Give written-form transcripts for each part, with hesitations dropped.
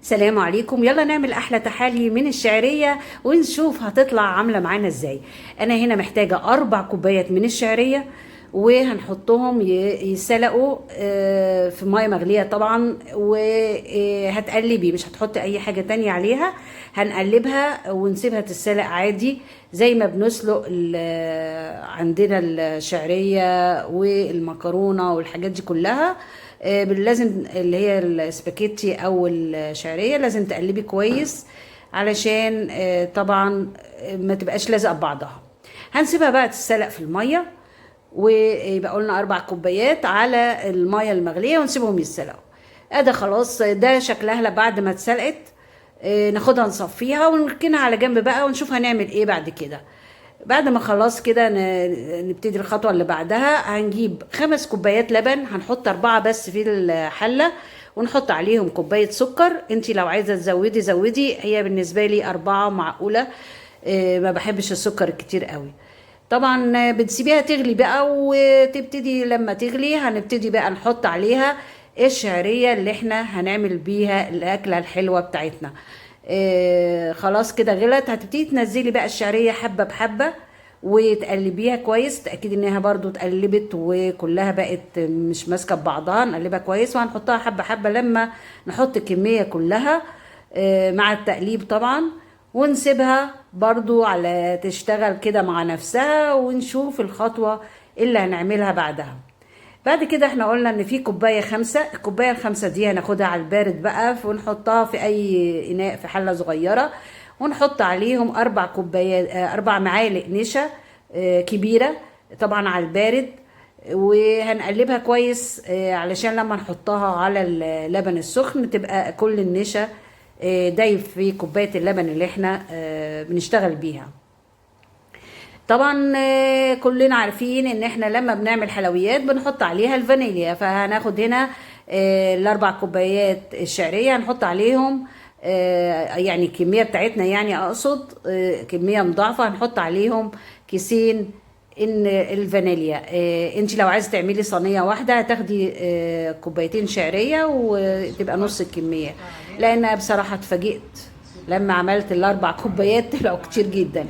سلام عليكم. يلا نعمل احلى تحالي من الشعرية ونشوف هتطلع عاملة معانا ازاي. انا هنا محتاجة 4 كوبايات من الشعرية، وهنحطهم يسلقوا في مية مغلية طبعا، وهتقلبي مش هتحطي اي حاجة تانية عليها. هنقلبها ونسيبها تتسلق عادي زي ما بنسلق عندنا الشعرية والمكرونة والحاجات دي كلها. لازم اللي هي السباكيتي او الشعريه لازم تقلبي كويس علشان طبعا ما تبقاش لازقه ببعضها. هنسيبها بقى تتسلق في الميه، ويبقى قلنا 4 كوبايات على الميه المغليه ونسيبهم يتسلقوا. ادي خلاص ده شكلها بعد ما اتسلقت. ناخدها نصفيها ونركنها على جنب بقى ونشوف هنعمل ايه بعد كده. بعد ما خلاص كده نبتدي الخطوة اللي بعدها. هنجيب 5 كوبايات لبن، هنحط 4 بس في الحلة، ونحط عليهم كوباية سكر. انتي لو عايزة تزودي زودي، هي بالنسبة لي 4 معقولة. ما بحبش السكر كتير قوي. طبعا بنسيبيها تغلي بقى، وتبتدي لما تغلي هنبتدي بقى نحط عليها الشعرية اللي احنا هنعمل بيها الأكلة الحلوة بتاعتنا. خلاص كده غلت، هتبتدي تنزلي بقى الشعرية حبة بحبة وتقلبيها كويس، تأكدي انها برضو اتقلبت وكلها بقت مش ماسكة ببعضها. نقلبها كويس وهنحطها حبة حبة لما نحط الكمية كلها مع التقليب طبعا، ونسيبها برضو على تشتغل كده مع نفسها، ونشوف الخطوة اللي هنعملها بعدها. بعد كده احنا قلنا ان في كوبايه 5. الكوبايه ال5 دي هناخدها على البارد بقى، ونحطها في اي اناء في حله صغيره، ونحط عليهم 4 كوبايات 4 معالق نشا كبيره طبعا على البارد. وهنقلبها كويس علشان لما نحطها على اللبن السخن تبقى كل النشا دايب في كوبايه اللبن اللي احنا بنشتغل بيها. طبعا كلنا عارفين ان احنا لما بنعمل حلويات بنحط عليها الفانيليا، فهناخد هنا ال4 كوبايات الشعرية هنحط عليهم يعني الكمية بتاعتنا، يعني اقصد كمية مضاعفة، هنحط عليهم كيسين ان الفانيليا. انت لو عايزه تعملي صينيه واحده هتاخدي كوبايتين شعريه وتبقى نص الكميه، لان بصراحه اتفاجئت لما عملت ال4 كوبايات طلعوا كتير جدا.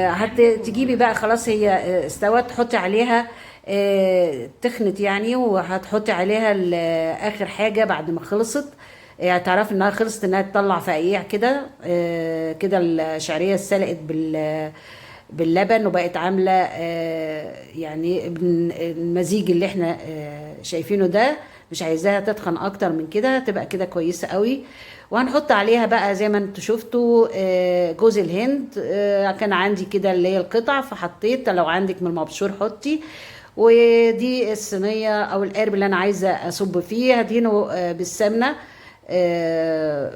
هتجيبي بقى خلاص هي استوت، تحطي عليها تخنت يعني، وهتحطي عليها اخر حاجه بعد ما خلصت. هتعرفي انها خلصت، انها تطلع فقيع كده. كده الشعريه اتسلقت باللبن وبقت عامله يعني المزيج اللي احنا شايفينه ده. مش عايزاها تتخن اكتر من كده، تبقى كده كويسه قوي. وهنحط عليها بقى زي ما انتوا شفتوا جوز الهند. كان عندي كده اللي هي القطع فحطيت، لو عندك من المبشور حطي. ودي الصينيه او القارب اللي انا عايزه اصب فيه، هدهنه بالسمنه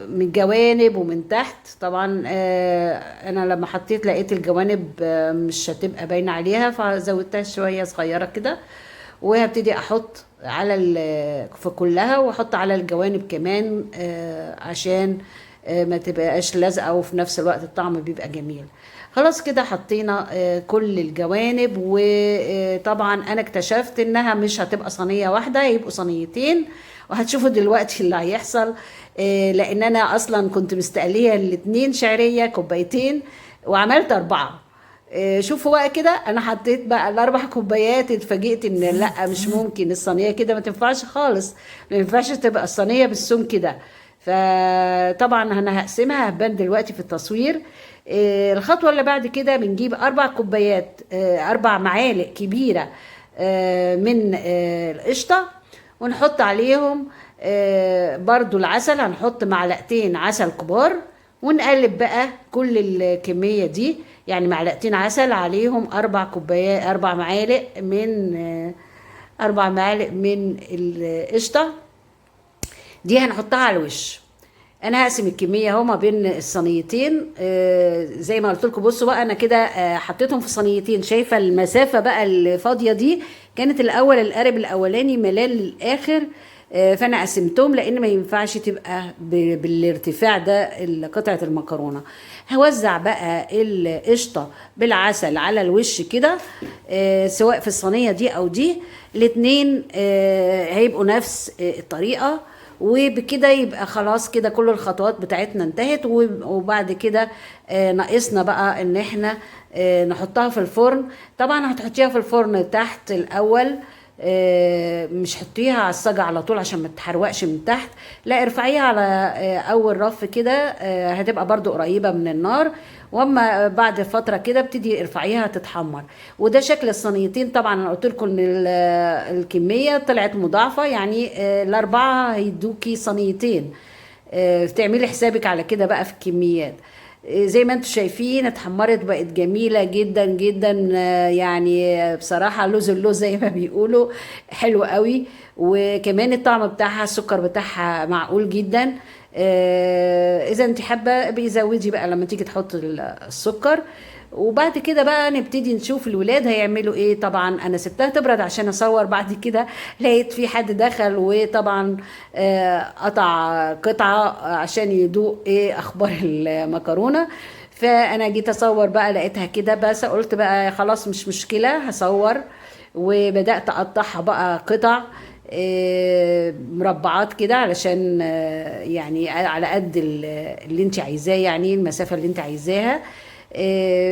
من الجوانب ومن تحت. طبعا انا لما حطيت لقيت الجوانب مش هتبقى باينه عليها، فزودتها شويه صغيره كده. وهبتدي احط على في كلها، واحط على الجوانب كمان عشان ما تبقاش لازقه، وفي نفس الوقت الطعم بيبقى جميل. خلاص كده حطينا كل الجوانب. وطبعا انا اكتشفت انها مش هتبقى صينيه واحده، هيبقوا صينيتين، وهتشوفوا دلوقتي اللي هيحصل. لان انا اصلا كنت مستقليه الاتنين شعريه كوبايتين وعملت 4. شوفوا بقى كده، انا حطيت بقى ال4 كوبايات، اتفاجئت ان لا مش ممكن الصينيه كده، ما تنفعش خالص، ما ينفعش تبقى الصينيه بالسمك كده. فطبعا انا هقسمها، هبان دلوقتي في التصوير. الخطوه اللي بعد كده بنجيب 4 كوبايات 4 معالق كبيره من القشطه، ونحط عليهم برضو العسل. هنحط معلقتين عسل كبار، ونقلب بقى كل الكمية دي، يعني معلقتين عسل عليهم 4 كوبايات 4 معالق من 4 معالق من القشطة دي هنحطها على الوش. انا هقسم الكميه اهو ما بين الصينيتين. زي ما قلت لكم، بصوا بقى انا كده حطيتهم في صينيتين. شايفه المسافه بقى الفاضيه دي؟ كانت الاول القارب الاولاني ملال للاخر، فانا قسمتهم لان ما ينفعش تبقى بالارتفاع ده قطعه المكرونه. هوزع بقى القشطه بالعسل على الوش كده، سواء في الصينيه دي او دي، الاتنين هيبقوا نفس الطريقه. وبكده يبقى خلاص كده كل الخطوات بتاعتنا انتهت. وبعد كده ناقصنا بقى ان احنا نحطها في الفرن. طبعا هتحطيها في الفرن تحت الاول، مش حطيها على الصاج على طول عشان ما تحرقش من تحت، لا ارفعيها على اول رف كده، هتبقى برضو قريبة من النار. واما بعد فترة كده ابتدي ارفعيها تتحمر. وده شكل الصينيتين. طبعا انا قلت لكم ان الكمية طلعت مضاعفة، يعني الاربعة هيدوكي صينيتين. تعملي حسابك على كده بقى في الكميات. زي ما انتم شايفين اتحمرت، بقت جميلة جدا جدا. يعني بصراحة لوز اللوز زي ما بيقولوا حلو قوي. وكمان الطعم بتاعها، السكر بتاعها معقول جدا. اذا انت حابة بيزودي بقى لما تيجي تحط السكر. وبعد كده بقى نبتدي نشوف الولاد هيعملوا ايه. طبعا انا سبتها تبرد عشان اصور. بعد كده لقيت في حد دخل، وطبعا قطع قطعة عشان يدوق ايه اخبار المكرونة. فانا جيت اصور بقى لقيتها كده، بس قلت بقى خلاص مش مشكلة هصور. وبدأت اقطعها بقى قطع مربعات كده، علشان يعني على قد اللي انت عايزاه، يعني المسافة اللي انت عايزاها.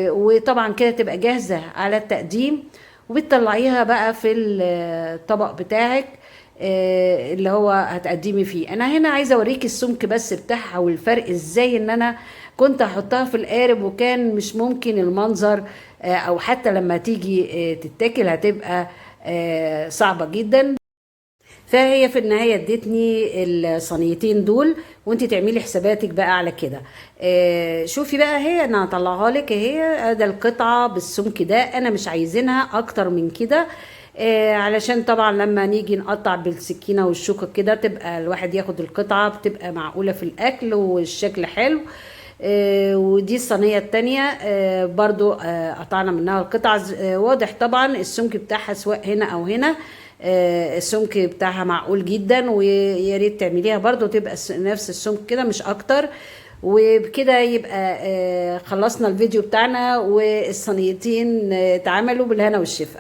وطبعا كده تبقى جاهزة على التقديم. وبتطلعيها بقى في الطبق بتاعك اللي هو هتقدمي فيه. انا هنا عايزة اوريكي السمك بس بتاعها والفرق ازاي، ان انا كنت هحطها في القارب وكان مش ممكن المنظر، او حتى لما تيجي تتاكل هتبقى صعبة جدا. فهي في النهايه ادتني الصينيتين دول، وانت تعملي حساباتك بقى على كده. شوفي بقى، هي انا هطلعها لك اهي، ده القطعه بالسمك ده، انا مش عايزينها اكتر من كده. علشان طبعا لما نيجي نقطع بالسكينه والشوكه كده تبقى الواحد ياخد القطعه، بتبقى معقوله في الاكل والشكل حلو. ودي الصينية التانية برضو قطعنا منها القطع. واضح طبعا السمك بتاعها سواء هنا او هنا، السمك بتاعها معقول جدا. ويا ريت تعمليها برضو تبقى نفس السمك كده مش اكتر. وبكده يبقى خلصنا الفيديو بتاعنا، والصينيتين اتعملوا بالهنا والشفا.